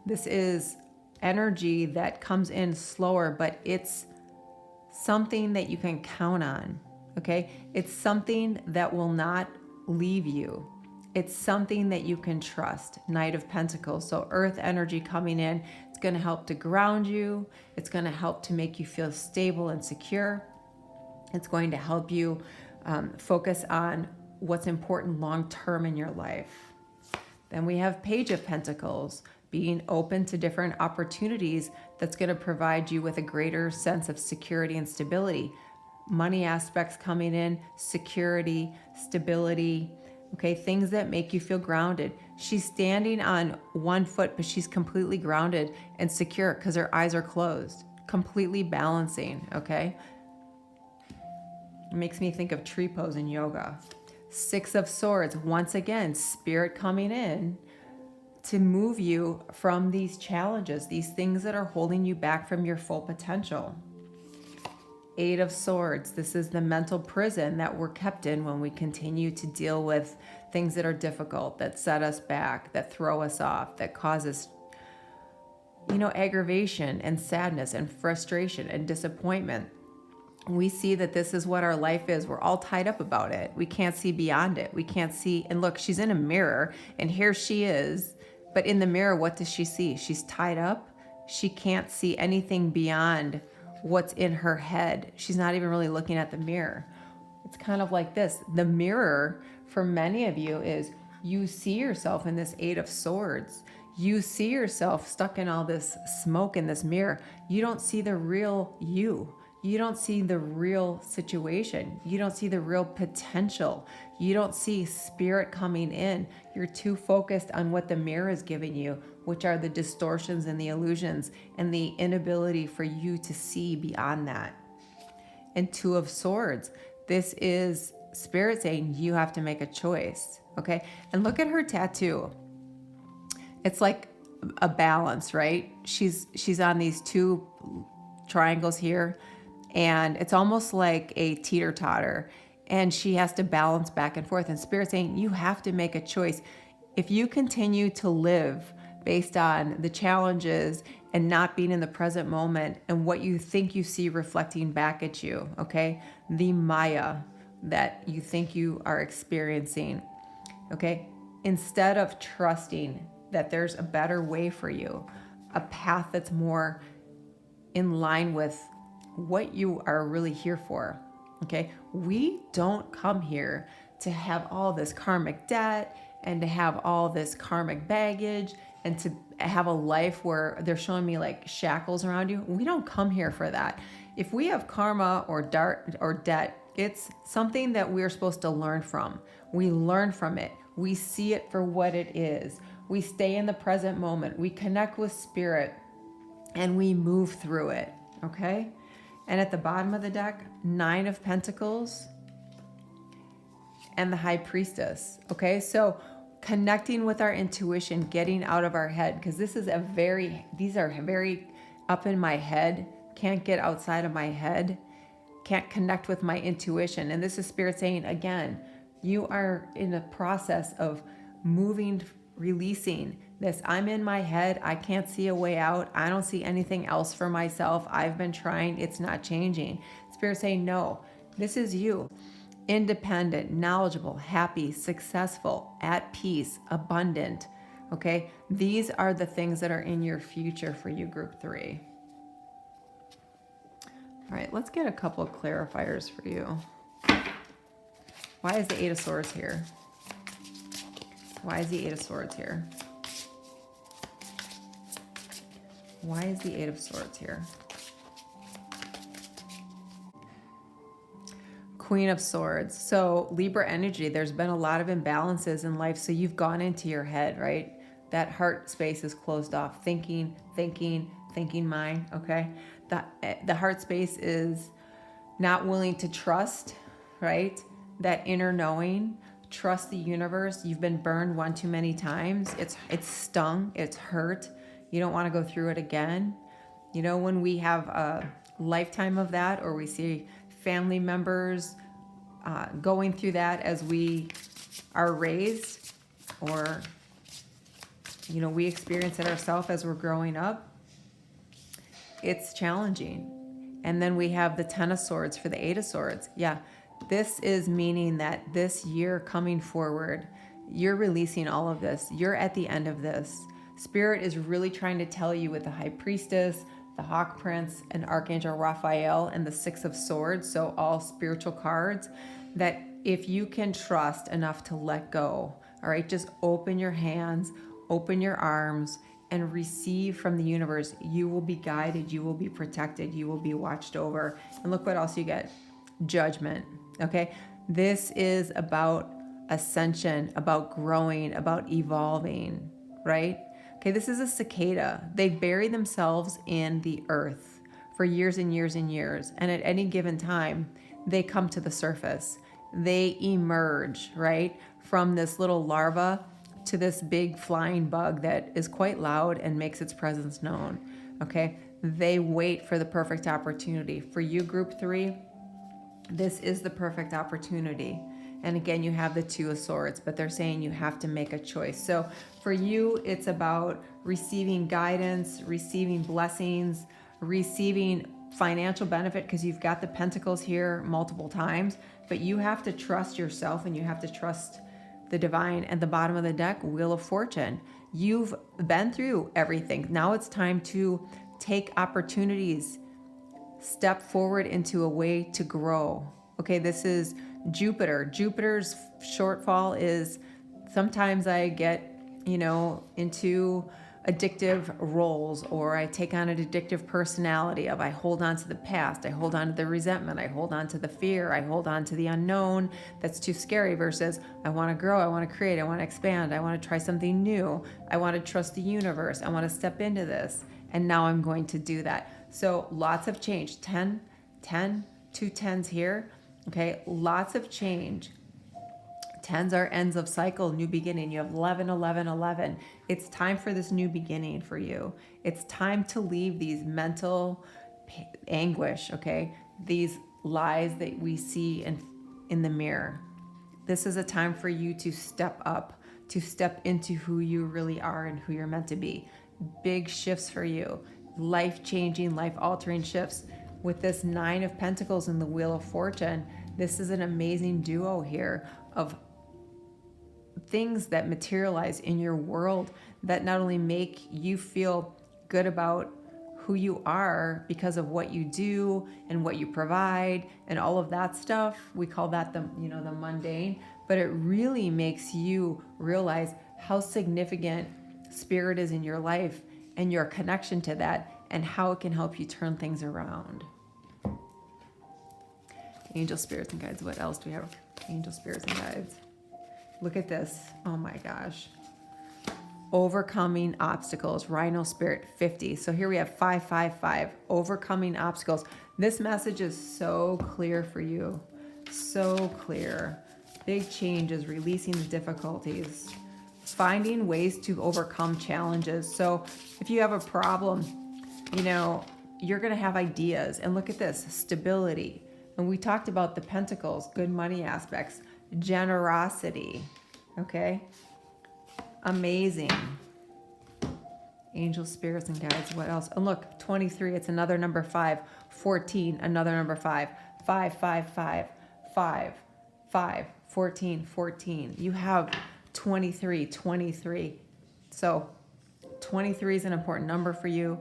This is energy that comes in slower, but it's something that you can count on, okay? It's something that will not leave you. It's something that you can trust. Knight of Pentacles, so earth energy coming in. It's going to help to ground you. It's going to help to make you feel stable and secure. It's going to help you focus on what's important long-term in your life. Then we have Page of Pentacles, being open to different opportunities that's going to provide you with a greater sense of security and stability. Money aspects coming in, security, stability, okay, things that make you feel grounded. She's standing on one foot, but she's completely grounded and secure because her eyes are closed, completely balancing, okay? It makes me think of tree pose in yoga. 6 of Swords, once again, spirit coming in to move you from these challenges, these things that are holding you back from your full potential. 8 of Swords, this is the mental prison that we're kept in when we continue to deal with things that are difficult, that set us back, that throw us off, that cause us, aggravation and sadness and frustration and disappointment. We see that this is what our life is. We're all tied up about it. We can't see beyond it. We can't see. And look, she's in a mirror and here she is. But in the mirror, what does she see? She's tied up. She can't see anything beyond what's in her head. She's not even really looking at the mirror. It's kind of like this. The mirror for many of you is You see yourself in this Eight of Swords. You see yourself stuck in all this smoke in this mirror. You don't see the real you. You don't see the real situation. You don't see the real potential. You don't see spirit coming in. You're too focused on what the mirror is giving you, which are the distortions and the illusions and the inability for you to see beyond that. And Two of Swords. This is spirit saying you have to make a choice. Okay. And look at her tattoo. It's like a balance, right? She's on these two triangles here, and it's almost like a teeter-totter, and she has to balance back and forth. And spirit saying you have to make a choice. If you continue to live based on the challenges and not being in the present moment and what you think you see reflecting back at you, okay? The Maya that you think you are experiencing, okay? Instead of trusting that there's a better way for you, a path that's more in line with what you are really here for, okay? We don't come here to have all this karmic debt and to have all this karmic baggage and to have a life where they're showing me like shackles around you. We don't come here for that. If we have karma or debt, it's something that we're supposed to learn from. We learn from it. We see it for what it is. We stay in the present moment. We connect with spirit and we move through it, okay? And at the bottom of the deck, Nine of Pentacles and the High Priestess, okay? So connecting with our intuition, getting out of our head, because these are very up in my head, can't get outside of my head, can't connect with my intuition. And this is spirit saying, again, you are in the process of moving, releasing this. I'm in my head. I can't see a way out. I don't see anything else for myself. I've been trying. It's not changing. Spirit saying, no, this is you. Independent, knowledgeable, happy, successful, at peace, abundant. Okay. These are the things that are in your future for you, group 3. All right. Let's get a couple of clarifiers for you. Why is the Eight of Swords here? Why is the Eight of Swords here? Why is the Eight of Swords here? Queen of Swords. So Libra energy, there's been a lot of imbalances in life. So you've gone into your head, right? That heart space is closed off. Thinking mind, okay? The heart space is not willing to trust, right? That inner knowing, trust the universe. You've been burned one too many times. It's stung, it's hurt. You don't want to go through it again. You know, when we have a lifetime of that, or we see family members going through that as we are raised, or, you know, we experience it ourselves as we're growing up, it's challenging. And then we have the Ten of Swords for the Eight of Swords. Yeah, this is meaning that this year coming forward, you're releasing all of this. You're at the end of this. Spirit is really trying to tell you with the High Priestess, the Hawk Prince, and Archangel Raphael, and the Six of Swords, so all spiritual cards, that if you can trust enough to let go, all right, just open your hands, open your arms, and receive from the universe. You will be guided, you will be protected, you will be watched over. And look what else you get. Judgment, okay? This is about ascension, about growing, about evolving, right? Okay, this is a cicada. They bury themselves in the earth for years and years and years. And at any given time, they come to the surface. They emerge, right? From this little larva to this big flying bug that is quite loud and makes its presence known, okay? They wait for the perfect opportunity. For you, group 3, this is the perfect opportunity. And again, you have the Two of Swords, but they're saying you have to make a choice. So for you, it's about receiving guidance, receiving blessings, receiving financial benefit, because you've got the Pentacles here multiple times, but you have to trust yourself and you have to trust the divine. And the bottom of the deck, Wheel of Fortune. You've been through everything. Now it's time to take opportunities, step forward into a way to grow. Okay, this is Jupiter. Jupiter's shortfall is Sometimes I get, into addictive roles, or I take on an addictive personality of I hold on to the past, I hold on to the resentment, I hold on to the fear, I hold on to the unknown that's too scary, versus I want to grow, I want to create, I want to expand, I want to try something new, I want to trust the universe, I want to step into this, and now I'm going to do that. So lots of change. 10, 2 10s here. Okay, lots of change. 10s are ends of cycle, new beginning. You have 11, 11, 11. It's time for this new beginning for you. It's time to leave these mental anguish, okay? These lies that we see in the mirror. This is a time for you to step up, to step into who you really are and who you're meant to be. Big shifts for you, life-changing, life-altering shifts. With this 9 of Pentacles and the Wheel of Fortune, this is an amazing duo here of things that materialize in your world that not only make you feel good about who you are because of what you do and what you provide and all of that stuff. We call that the mundane, but it really makes you realize how significant spirit is in your life and your connection to that, and how it can help you turn things around. Angel spirits and guides. What else do we have? Angel spirits and guides. Look at this. Oh my gosh. Overcoming obstacles. Rhino spirit 50. So here we have 555. Overcoming obstacles. This message is so clear for you. So clear. Big changes. Releasing the difficulties. Finding ways to overcome challenges. So if you have a problem, you're going to have ideas. And look at this. Stability. And we talked about the pentacles, good money aspects, generosity. Okay. Amazing. Angel spirits and guides. What else? And look, 23. It's another number 5. 14. Another number 5. 5, 5, 5, 5, 5, 14, 14. You have 23, 23. So 23 is an important number for you.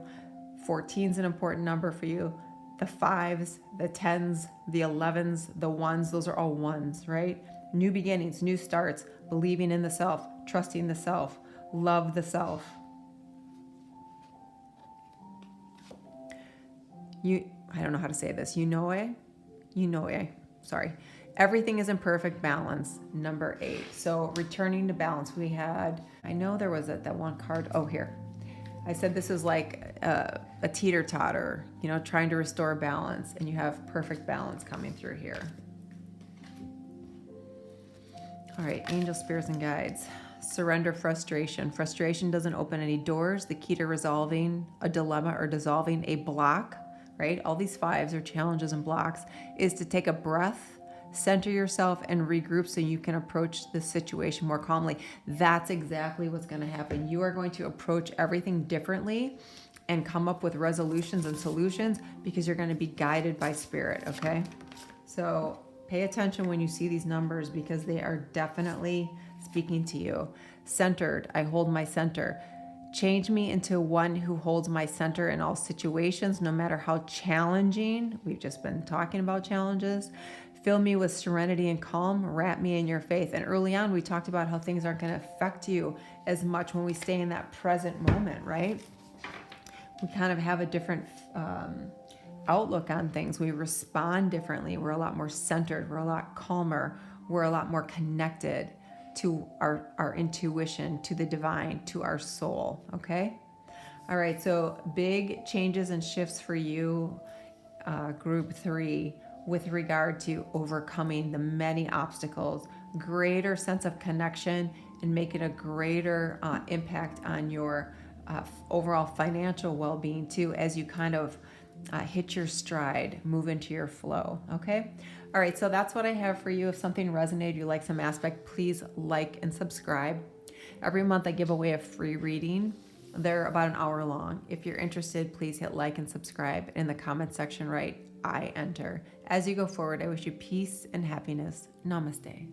14 is an important number for you. The 5s, the 10s, the 11s, the 1s, those are all 1s, right? New beginnings, new starts, believing in the self, trusting the self, love the self. I don't know how to say this. Sorry. Everything is in perfect balance, number 8. So returning to balance, I know there was that one card. Oh, here. I said this is like a teeter-totter, trying to restore balance, and you have perfect balance coming through here. All right, angel spirits and guides. Surrender frustration. Frustration doesn't open any doors. The key to resolving a dilemma or dissolving a block, right? All these 5s are challenges and blocks, is to take a breath, center yourself, and regroup so you can approach the situation more calmly. That's exactly what's going to happen. You are going to approach everything differently and come up with resolutions and solutions because you're going to be guided by spirit, okay? So pay attention when you see these numbers because they are definitely speaking to you. Centered. I hold my center. Change me into one who holds my center in all situations, no matter how challenging. We've just been talking about challenges. Fill me with serenity and calm. Wrap me in your faith. And early on, we talked about how things aren't going to affect you as much when we stay in that present moment, right? We kind of have a different outlook on things. We respond differently. We're a lot more centered. We're a lot calmer. We're a lot more connected to our intuition, to the divine, to our soul, okay? All right, so big changes and shifts for you, group 3, with regard to overcoming the many obstacles, greater sense of connection, and making a greater impact on your overall financial well-being too, as you kind of hit your stride, move into your flow, okay? All right, so that's what I have for you. If something resonated, you like some aspect, please like and subscribe. Every month I give away a free reading. They're about an hour long. If you're interested, please hit like and subscribe. In the comment section, write I enter. As you go forward, I wish you peace and happiness. Namaste.